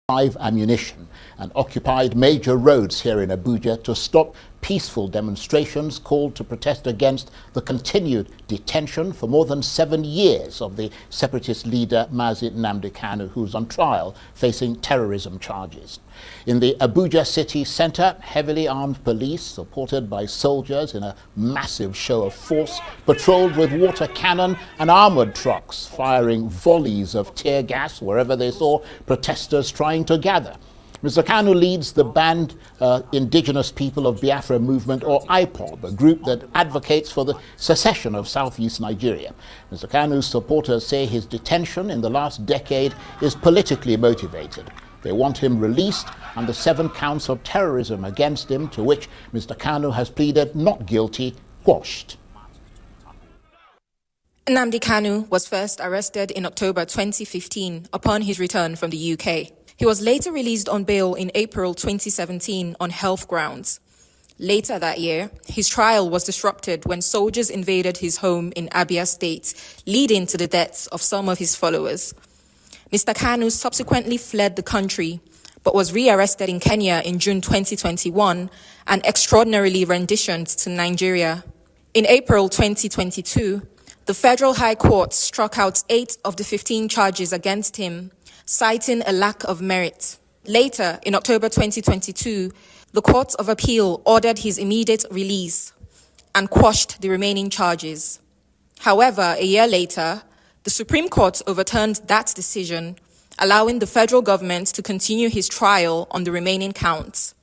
live ammunition and occupied major roads here in Abuja to stop peaceful demonstrations called to protest against the continued detention for more than 7 years of the separatist leader Mazi Nnamdi Kanu, who's on trial facing terrorism charges. In the Abuja city centre, heavily armed police, supported by soldiers in a massive show of force, patrolled with water cannon and armoured trucks, firing volleys of tear gas wherever they saw protesters trying to gather. Mr. Kanu leads the banned Indigenous People of Biafra Movement, or IPOB, a group that advocates for the secession of southeast Nigeria. Mr. Kanu's supporters say his detention in the last decade is politically motivated. They want him released and the 7 counts of terrorism against him, to which Mr. Kanu has pleaded not guilty, quashed. Nnamdi Kanu was first arrested in October 2015 upon his return from the UK. He was later released on bail in April 2017 on health grounds. Later that year, his trial was disrupted when soldiers invaded his home in Abia State, leading to the deaths of some of his followers. Mr. Kanu subsequently fled the country, but was rearrested in Kenya in June 2021 and extraordinarily renditioned to Nigeria. In April 2022, the Federal High Court struck out 8 of the 15 charges against him, citing a lack of merit. Later, in October 2022, the Court of Appeal ordered his immediate release and quashed the remaining charges. However, a year later, the Supreme Court overturned that decision, allowing the federal government to continue his trial on the remaining counts.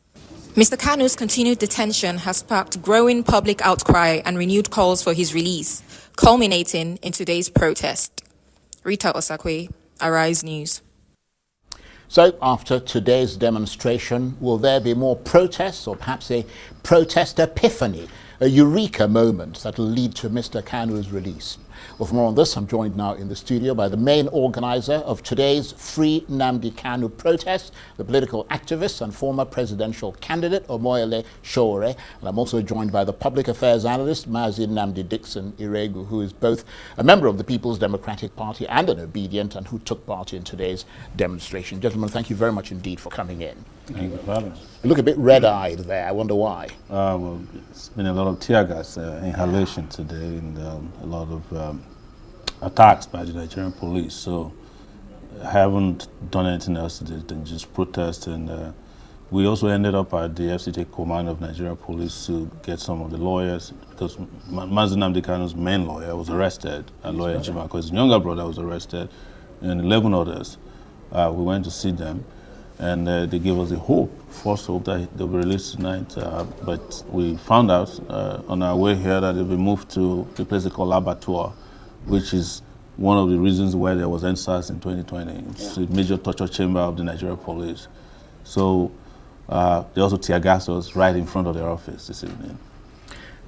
Mr. Kanu's continued detention has sparked growing public outcry and renewed calls for his release, culminating in today's protest. Rita Osakwe, Arise News. So, after today's demonstration, will there be more protests, or perhaps a protest epiphany, a eureka moment that will lead to Mr. Kanu's release? Well, for more on this, I'm joined now in the studio by the main organizer of today's Free Nnamdi Kanu protest, the political activist and former presidential candidate Omoyele Sowore. And I'm also joined by the public affairs analyst Mazi Nnamdi Dixon Iregu, who is both a member of the People's Democratic Party and an obedient, and who took part in today's demonstration. Gentlemen, thank you very much indeed for coming in. Thank you for having us. You look a bit red-eyed there. I wonder why. Well, it's been a lot of tear gas inhalation today, and a lot of attacks by the Nigerian police. So I haven't done anything else today than just protest. And we also ended up at the FCT command of Nigerian police to get some of the lawyers, because Mazi Nnamdi Kanu's main lawyer was arrested, and lawyer Jima, his younger brother was arrested, and 11 others. We went to see them. And they gave us a hope, false hope, that they'll be released tonight. But we found out on our way here that they'll be moved to a place they call Laboratoire, which is one of the reasons why there was NSAS in 2020. It's a major torture chamber of the Nigerian police. So they also tear gassed us right in front of their office this evening.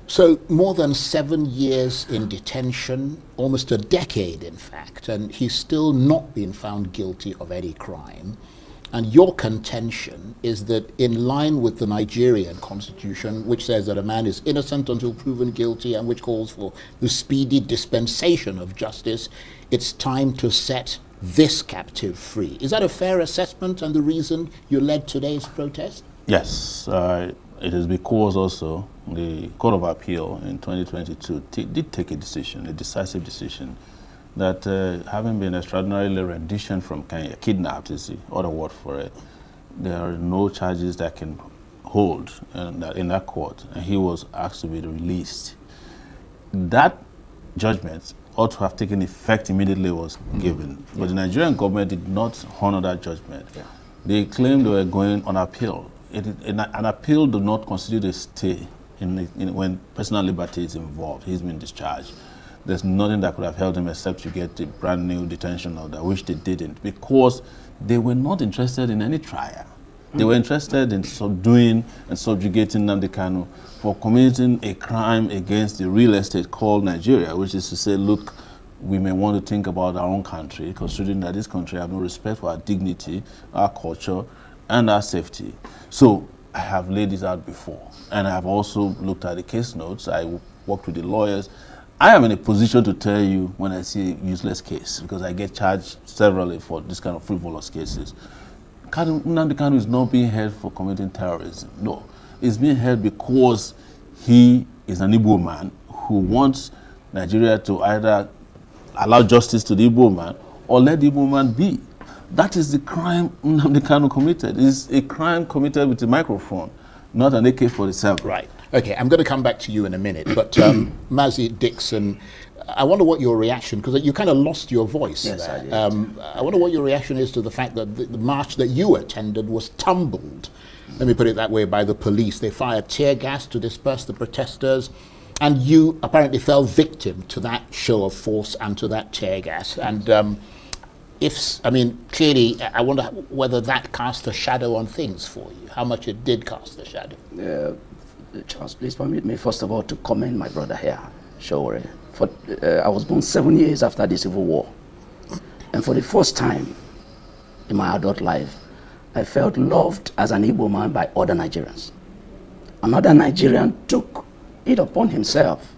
So more than 7 years in detention, almost a decade in fact, and he's still not been found guilty of any crime. And your contention is that, in line with the Nigerian constitution, which says that a man is innocent until proven guilty and which calls for the speedy dispensation of justice, it's time to set this captive free. Is that a fair assessment and the reason you led today's protest? Yes, it is because also the Court of Appeal in 2022 did take a decision, a decisive decision, that having been extraordinarily renditioned from Kenya, kidnapped is the other word for it, there are no charges that can hold in that court, and he was asked to be released. That judgment ought to have taken effect immediately was given, but the Nigerian government did not honor that judgment. They claimed they were going on appeal. An appeal does not constitute a stay when personal liberty is involved. He's been discharged. There's nothing that could have held him except to get a brand new detention order, which they didn't, because they were not interested in any trial. They were interested in subduing and subjugating Nnamdi Kanu for committing a crime against the real estate called Nigeria, which is to say, look, we may want to think about our own country, considering that this country has no respect for our dignity, our culture, and our safety. So I have laid this out before, and I have also looked at the case notes. I worked with the lawyers. I am in a position to tell you when I see a useless case, because I get charged severally for this kind of frivolous cases. Nnamdi Kanu is not being held for committing terrorism. No, he's being held because he is an Igbo man who wants Nigeria to either allow justice to the Igbo man or let the Igbo man be. That is the crime Nnamdi Kanu committed. It's a crime committed with a microphone, not an AK-47. Right. Okay, I'm going to come back to you in a minute, but Mazi Dixon, I wonder what your reaction, because you kind of lost your voice Yes, there. I did. I wonder what your reaction is to the fact that the march that you attended was tumbled, let me put it that way, by the police. They fired tear gas to disperse the protesters, and you apparently fell victim to that show of force and to that tear gas. And clearly, I wonder whether that cast a shadow on things for you, how much it did cast a shadow. Charles, please permit me, first of all, to commend my brother here, Showore. I was born 7 years after the Civil War. And for the first time in my adult life, I felt loved as an Igbo man by other Nigerians. Another Nigerian took it upon himself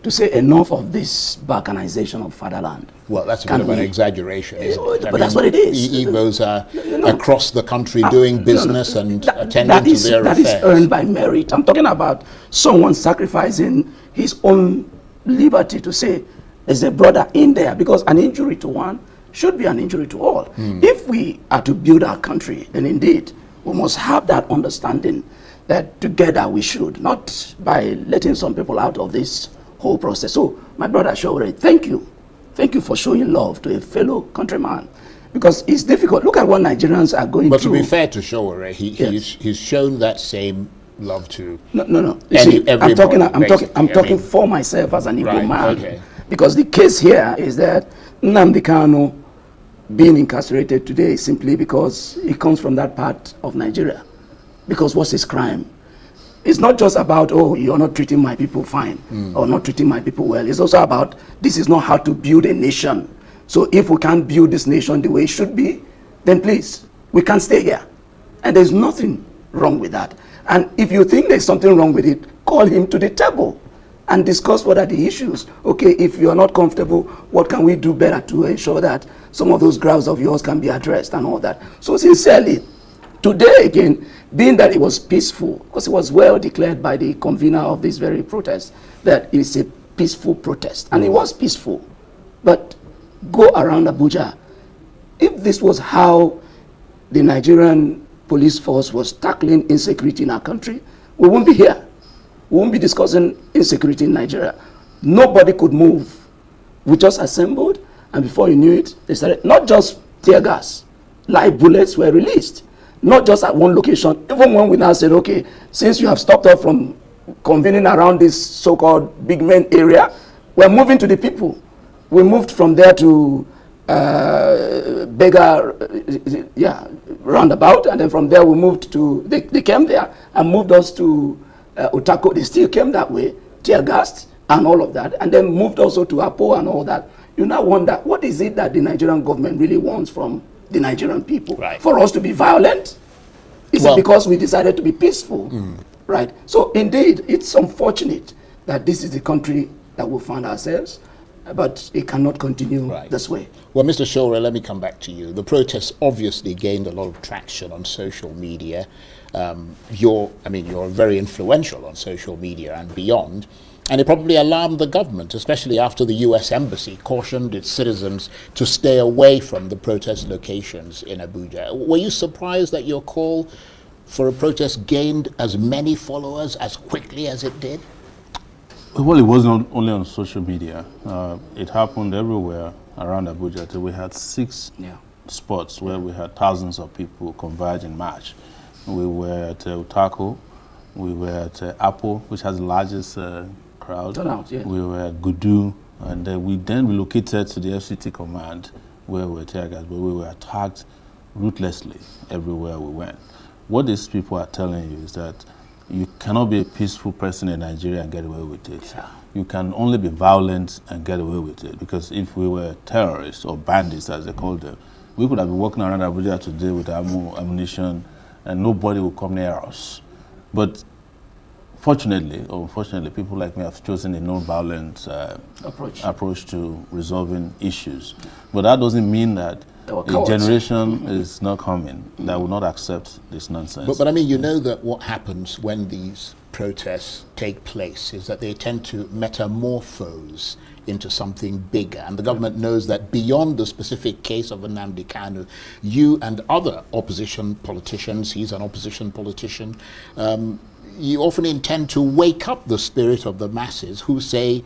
to say enough of this balkanization of fatherland. Well, that's a bit of an exaggeration, isn't it? But that's what it is. Igbos are across the country doing business and attending to their That affairs. is earned by merit. I'm talking about someone sacrificing his own liberty to say, there's a brother in there, because an injury to one should be an injury to all. If we are to build our country, then indeed, we must have that understanding that together we should, not by letting some people out of this whole process. So, my brother Showore, thank you. Thank you for showing love to a fellow countryman, because it's difficult. Look at what Nigerians are going But through. to be fair to Showore, Yes. he's shown that same love to... No. You Any- see, I'm everybody, talking basically. for myself as an Igbo Right, man. okay. Because the case here is that Nnamdi Kanu being incarcerated today is simply because he comes from that part of Nigeria. Because what's his crime? It's not just about, oh, you're not treating my people fine or not treating my people well. It's also about, this is not how to build a nation. So if we can't build this nation the way it should be, then please, we can't stay here. And there's nothing wrong with that. And if you think there's something wrong with it, call him to the table and discuss what are the issues. Okay, if you're not comfortable, what can we do better to ensure that some of those grounds of yours can be addressed and all that. So sincerely, today again, being that it was peaceful, because it was well declared by the convener of this very protest, that it's a peaceful protest. And it was peaceful. But go around Abuja. If this was how the Nigerian police force was tackling insecurity in our country, we wouldn't be here. We won't be discussing insecurity in Nigeria. Nobody could move. We just assembled, and before you knew it, they started, not just tear gas, live bullets were released. Not just at one location. Even when we now said, okay, since you have stopped us from convening around this so-called big men area, we're moving to the people. We moved from there to roundabout, and then from there we moved to, they came there and moved us to Otako. They still came that way, tear gassed and all of that, and then moved also to Apo and all that. You now wonder, what is it that the Nigerian government really wants from the Nigerian people? Right. For us to be violent? Is it because we decided to be peaceful? Right. So indeed, it's unfortunate that this is the country that we find ourselves, but it cannot continue this way. Well, Mr. Showore, let me come back to you. The protests obviously gained a lot of traction on social media. You're very influential on social media and beyond. And it probably alarmed the government, especially after the US Embassy cautioned its citizens to stay away from the protest locations in Abuja. Were you surprised that your call for a protest gained as many followers as quickly as it did? Well, it wasn't only on social media. It happened everywhere around Abuja. So we had 6 spots where we had thousands of people converge in march. We were at Utako, we were at Apo, which has the largest crowd. Turnout, yeah. We were at Gudu, and we then relocated to the FCT command where we were tear gas, but we were attacked ruthlessly everywhere we went. What these people are telling you is that you cannot be a peaceful person in Nigeria and get away with it. Yeah. You can only be violent and get away with it, because if we were terrorists or bandits, as they call them, we could have been walking around Abuja today with ammunition and nobody would come near us. But fortunately or unfortunately, people like me have chosen a non-violent approach to resolving issues. But that doesn't mean that They were A cowards. generation is not coming that will not accept this nonsense. But I mean, you know that what happens when these protests take place is that they tend to metamorphose into something bigger. And the government knows that beyond the specific case of Nnamdi Kanu, you and other opposition politicians, he's an opposition politician, you often intend to wake up the spirit of the masses who say,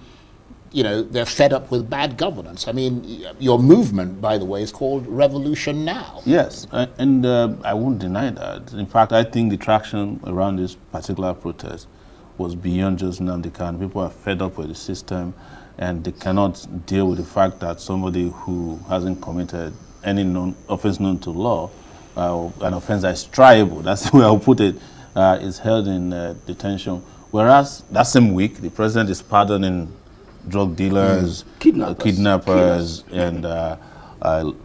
you know, they're fed up with bad governance. I mean, your movement, by the way, is called Revolution Now. Yes, and I won't deny that. In fact, I think the traction around this particular protest was beyond just Nnamdi Kanu. People are fed up with the system, and they cannot deal with the fact that somebody who hasn't committed any offense known to law, an offense that is triable, that's the way I'll put it, is held in detention. Whereas that same week, the president is pardoning drug dealers, kidnappers, and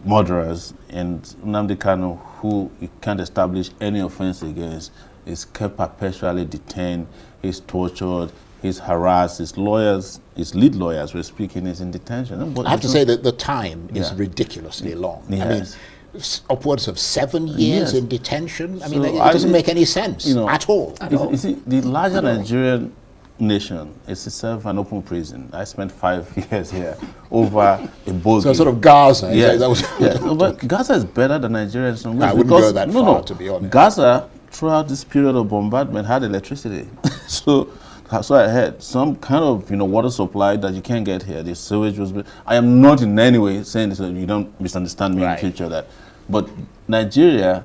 murderers, and Nnamdi Kanu, who you can't establish any offense against, is kept perpetually detained, he's tortured, he's harassed, his lawyers, his lead lawyers were speaking, is in detention. I have to say that the time is ridiculously long. Yes. I mean, upwards of 7 years in detention. I mean, So it doesn't make any sense at all. You see, the larger Nigerian nation is itself an open prison. I spent 5 years here over a boat. So sort of Gaza. Yeah, That was but Gaza is better than Nigeria in some ways. I wouldn't go that far, to be honest. Gaza, throughout this period of bombardment, had electricity. so I had some kind of water supply that you can't get here. The sewage was. I am not in any way saying this, so you don't misunderstand me in the future. But Nigeria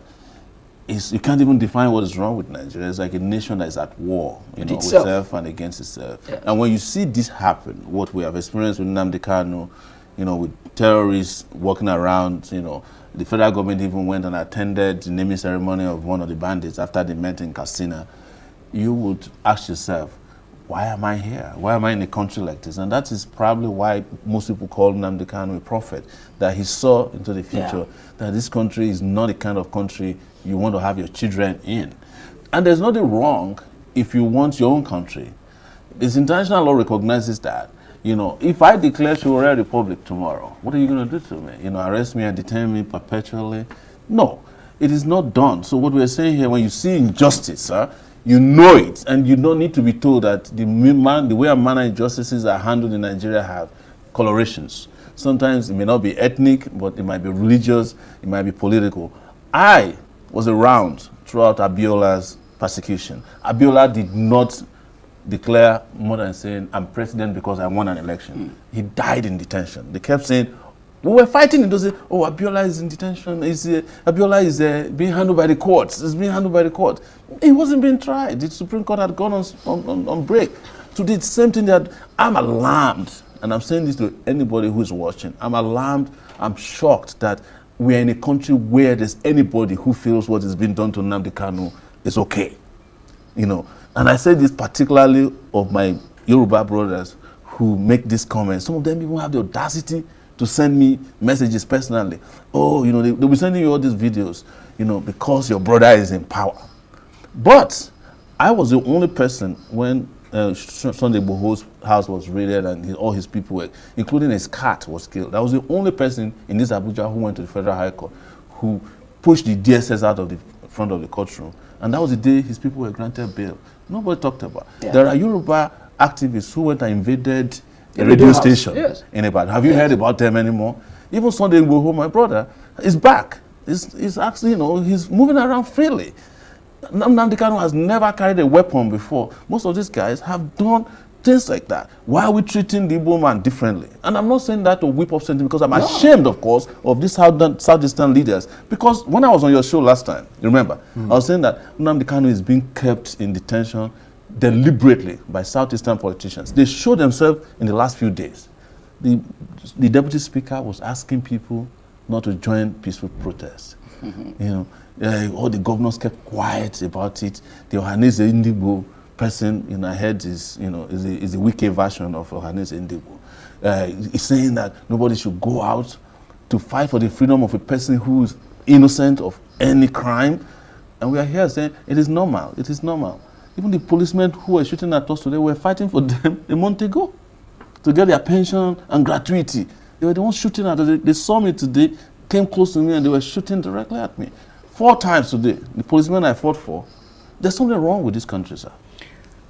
is, you can't even define what is wrong with Nigeria. It's like a nation that is at war, with itself and against itself. Yeah. And when you see this happen, what we have experienced with Nnamdi Kanu, with terrorists walking around, the federal government even went and attended the naming ceremony of one of the bandits after they met in Katsina, you would ask yourself, why am I here? Why am I in a country like this? And that is probably why most people call Nnamdi Kanu a prophet, that he saw into the future, that this country is not the kind of country you want to have your children in. And there's nothing wrong if you want your own country. This international law recognizes that. If I declare Shiwore Republic tomorrow, what are you going to do to me? Arrest me and detain me perpetually? No, it is not done. So what we're saying here, when you see injustice, you know it, and you don't need to be told that the way and manner injustices are handled in Nigeria have colorations. Sometimes it may not be ethnic, but it might be religious, it might be political. I was around throughout Abiola's persecution. Abiola did not declare more than saying, I'm president because I won an election. He died in detention. They kept saying, we were fighting in those days, Abiola is in detention, Abiola is being handled by the courts, it's being handled by the court. He wasn't being tried. The Supreme Court had gone on break. So the same thing that I'm alarmed, and I'm saying this to anybody who's watching, I'm alarmed, I'm shocked that we are in a country where there's anybody who feels what is being done to Nnamdi Kanu is okay. And I say this particularly of my Yoruba brothers who make these comments. Some of them even have the audacity to send me messages personally. They'll be sending you all these videos, because your brother is in power. But I was the only person when Sunday Igboho's house was raided and all his people were, including his cat, was killed. I was the only person in this Abuja who went to the Federal High Court, who pushed the DSS out of the front of the courtroom. And that was the day his people were granted bail. Nobody talked about it. There are Yoruba activists who went and invaded a radio station in Ibadan. Have you heard about them anymore? Even Sunday Igboho, my brother, is back. He's actually, he's moving around freely. Nnamdi Kanu has never carried a weapon before. Most of these guys have done things like that. Why are we treating the Igbo man differently? And I'm not saying that to whip up sentiment, because I'm ashamed, of course, of these Southeastern leaders. Because when I was on your show last time, you remember, I was saying that Nnamdi Kanu is being kept in detention deliberately by Southeastern politicians. They showed themselves in the last few days. The deputy speaker was asking people not to join peaceful protests. All the governors kept quiet about it. The Ohanaeze Ndigbo person, I heard is a wicked version of Ohanaeze Ndigbo. He's saying that nobody should go out to fight for the freedom of a person who's innocent of any crime. And we are here saying it is normal. It is normal. Even the policemen who were shooting at us today were fighting for them a month ago to get their pension and gratuity. They were the ones shooting at us. They saw me today. came close to me and they were shooting directly at me. 4 times today, the policemen I fought for. There's something wrong with this country, sir.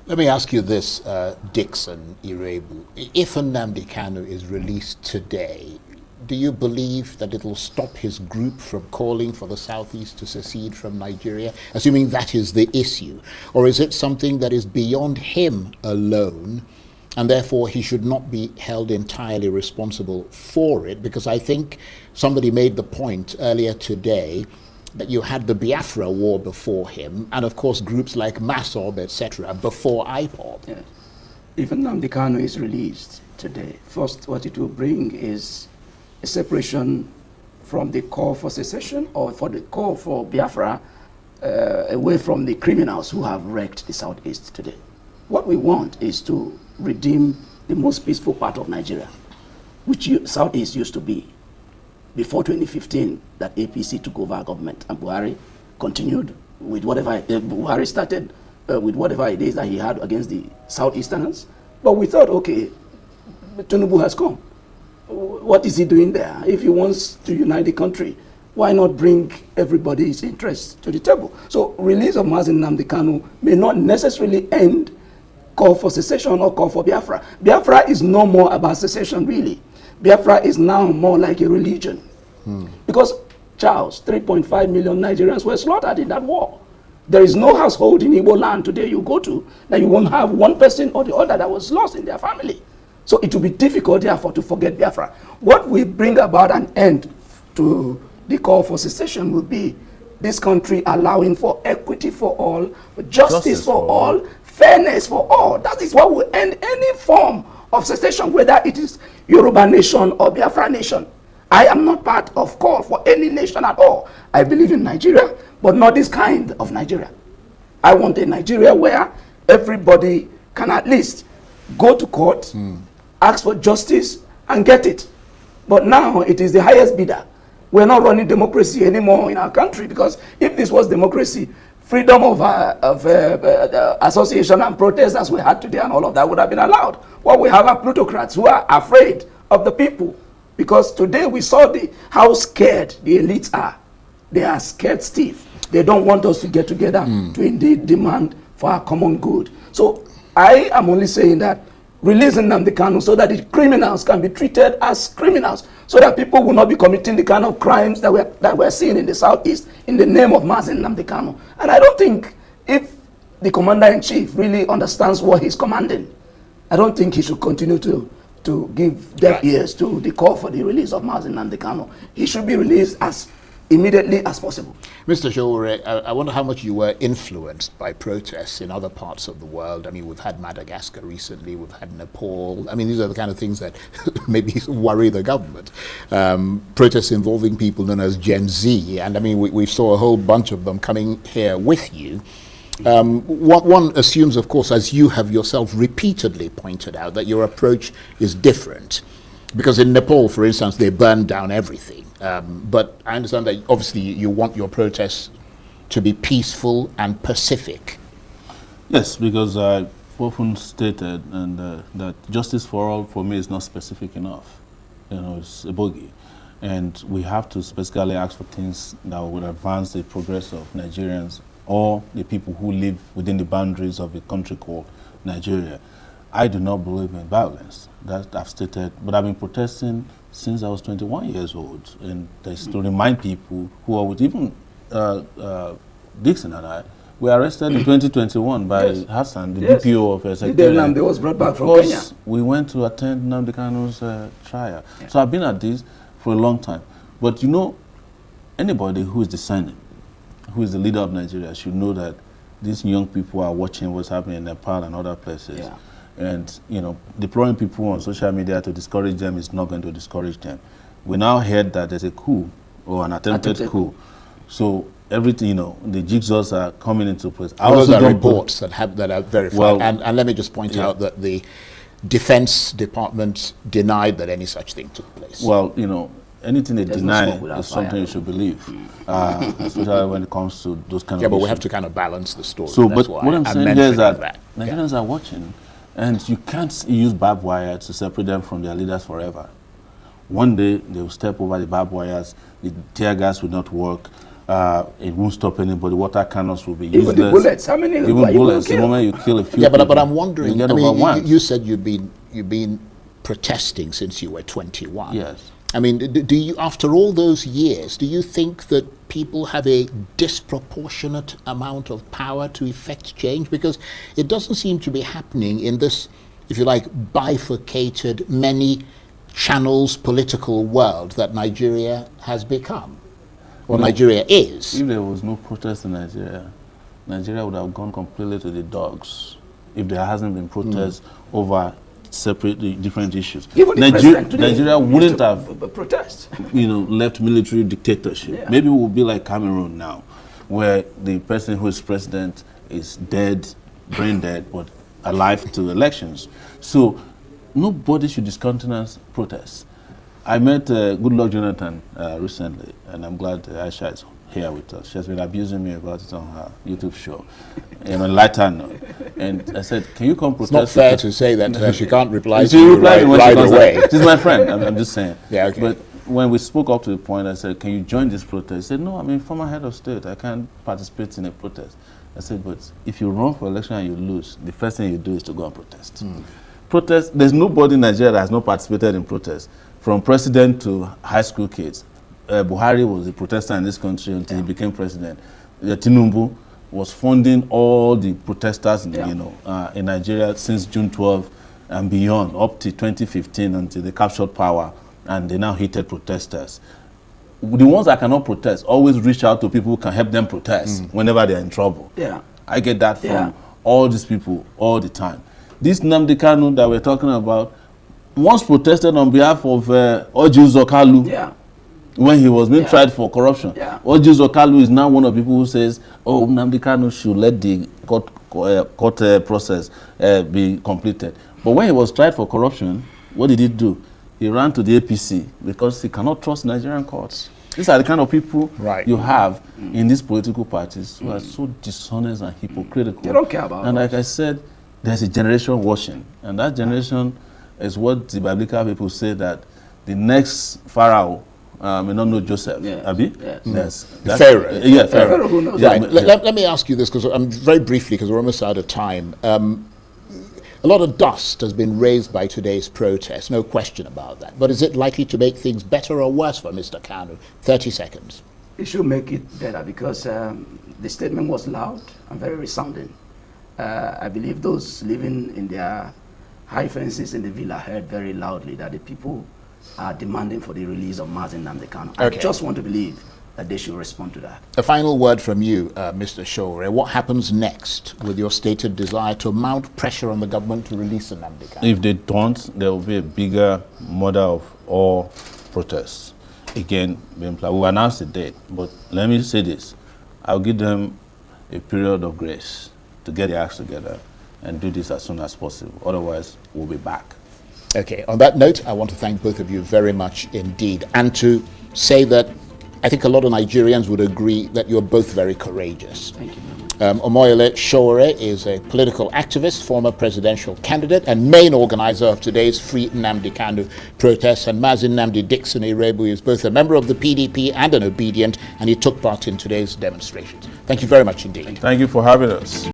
Let me ask you this, Dixon Irebu. If Nnamdi Kanu is released today, do you believe that it will stop his group from calling for the Southeast to secede from Nigeria, assuming that is the issue? Or is it something that is beyond him alone, and therefore he should not be held entirely responsible for it? Because I think somebody made the point earlier today that you had the Biafra war before him, and of course groups like MASOB, etc., before IPOB. Yes. If Nnamdi Kanu is released today, first what it will bring is a separation from the call for secession or for the call for Biafra away from the criminals who have wrecked the Southeast today. What we want is to redeem the most peaceful part of Nigeria, which Southeast used to be before 2015, that APC took over government and Buhari continued with whatever, Buhari started with whatever it is that he had against the Southeasterners. But we thought, okay, Tinubu has come. What is he doing there? If he wants to unite the country, why not bring everybody's interests to the table? So release of Mazi Nnamdi Kanu may not necessarily end call for secession or call for Biafra. Biafra is no more about secession, really. Biafra is now more like a religion. Because, Charles, 3.5 million Nigerians were slaughtered in that war. There is no household in Igbo land today you go to that you won't have one person or the other that was lost in their family. So it will be difficult, therefore, to forget Biafra. What will bring about an end to the call for secession will be this country allowing for equity for all, justice for all, fairness for all. That is what will end any form of secession, whether it is Yoruba nation or Biafra nation. I am not part of call for any nation at all. I believe in Nigeria, but not this kind of Nigeria. I want a Nigeria where everybody can at least go to court, ask for justice, and get it. But now it is the highest bidder. We're not running democracy anymore in our country, because if this was democracy, freedom of association and protest as we had today and all of that would have been allowed. What we have are plutocrats who are afraid of the people, because today we saw how scared the elites are. They are scared stiff. They don't want us to get together to indeed demand for our common good. So I am only saying that releasing Nnamdi Kanu so that the criminals can be treated as criminals, so that people will not be committing the kind of crimes that we're seeing in the Southeast in the name of Mazi Nnamdi Kanu. And I don't think, if the commander-in-chief really understands what he's commanding, I don't think he should continue to give deaf ears to the call for the release of Mazi Nnamdi Kanu. He should be released as immediately as possible. Mr. Sowore, I wonder how much you were influenced by protests in other parts of the world. I mean, we've had Madagascar recently, we've had Nepal. I mean, these are the kind of things that maybe worry the government. Protests involving people known as Gen Z, and I mean, we saw a whole bunch of them coming here with you. One assumes, of course, as you have yourself repeatedly pointed out, that your approach is different. Because in Nepal, for instance, they burned down everything. But I understand that obviously you want your protests to be peaceful and pacific. Yes, because I've often stated that justice for all, for me, is not specific enough. You know, it's a bogey. And we have to specifically ask for things that would advance the progress of Nigerians or the people who live within the boundaries of a country called Nigeria. I do not believe in violence. That I've stated, but I've been protesting since I was 21 years old, and that's to remind people who are with even Dixon and I. We were arrested in 2021 by Hassan, the DPO of Secretariat. Nnamdi was brought back from Kenya. We went to attend Nnamdi Kanu's trial. Yeah. So I've been at this for a long time. But you know, anybody who is discerning, who is the leader of Nigeria, should know that these young people are watching what's happening in Nepal and other places. Yeah. And, you know, deploying people on social media to discourage them is not going to discourage them. We now heard that there's a coup or an attempted coup. So everything, you know, the jigsaws are coming into place. Those are reports that are verified. Well, and let me just point out that the Defense Department denied that any such thing took place. Well, you know, anything they deny is something you should believe, especially when it comes to those kind of issues. But we have to kind of balance the story. So, but what I'm saying here is that Nigerians are watching. And you can't use barbed wire to separate them from their leaders forever. One day they will step over the barbed wires, the tear gas will not work, it won't stop anybody, water cannons will be useless. Even the bullets, how many? Even bullets, the moment you kill a few Yeah, people, but I'm wondering, you get I mean, overwhelmed. you said you've been protesting since you were 21. Yes. I mean, do you, after all those years, do you think that people have a disproportionate amount of power to effect change? Because it doesn't seem to be happening in this, if you like, bifurcated, many channels political world that Nigeria has become, or Nigeria is. If there was no protest in Nigeria, Nigeria would have gone completely to the dogs. If there hasn't been protests over separate different issues, Even the president today Nigeria used wouldn't to have, protest. left military dictatorship. Yeah. Maybe we'll be like Cameroon now, where the person who is president is dead, brain dead, but alive to elections. So nobody should discountenance protests. I met Goodluck Jonathan recently, and I'm glad Aisha is here with us. She has been abusing me about it on her YouTube show, in a lighter note. And I said, "Can you come protest?" It's not fair to say that she can't reply to She you replied when she right comes away. out. She's my friend. I'm just saying. Yeah, okay. But when we spoke up to the point, I said, "Can you join this protest?" He said, "No, I'm a former head of state. I can't participate in a protest." I said, "But if you run for election and you lose, the first thing you do is to go and protest." Protest. There's nobody in Nigeria that has not participated in protests, from president to high school kids. Buhari was a protester in this country until he became president. Tinubu was funding all the protesters, in Nigeria since June 12 and beyond, up to 2015 until they captured power, and they now hated protesters. The ones that cannot protest always reach out to people who can help them protest whenever they're in trouble. Yeah. I get that from Yeah. all these people all the time. This Nnamdi Kanu that we're talking about once protested on behalf of Orji Uzor Kalu. Yeah. When he was being tried for corruption. Yeah. Orji Uzor Kalu is now one of the people who says, "Oh, Nnamdi Kanu should let the court process be completed." But when he was tried for corruption, what did he do? He ran to the APC because he cannot trust Nigerian courts. These are the kind of people you have in these political parties who are so dishonest and hypocritical. They don't care about And us. like I said, there's a generation watching, and that generation is what the biblical people say that the next Pharaoh may not know Joseph. Yeah. Abi? Yes. Yes. Pharaoh. Yeah, Pharaoh. Pharaoh who knows. Yeah, Right. but- Let me ask you this, because very briefly, because we're almost out of time. A lot of dust has been raised by today's protest, no question about that. But is it likely to make things better or worse for Mr. Kanu? 30 seconds. It should make it better because the statement was loud and very resounding. I believe those living in their high fences in the villa heard very loudly that the people are demanding for the release of Mazi Nnamdi Kanu. I Okay. just want to believe that they should respond to that. A final word from you, Mr. Showore. What happens next with your stated desire to mount pressure on the government to release Nnamdi Kanu? If they don't, there will be a bigger murder of all protests. Again, we'll announce the date, but let me say this. I'll give them a period of grace to get their acts together and do this as soon as possible. Otherwise, we'll be back. Okay, on that note, I want to thank both of you very much indeed, and to say that I think a lot of Nigerians would agree that you're both very courageous. Thank you. Omoyele Showore is a political activist, former presidential candidate, and main organizer of today's Free Nnamdi Kanu protests. And Mazi Nnamdi Dixon Irebu is both a member of the PDP and an obedient, and he took part in today's demonstrations. Thank you very much indeed. Thank you for having us.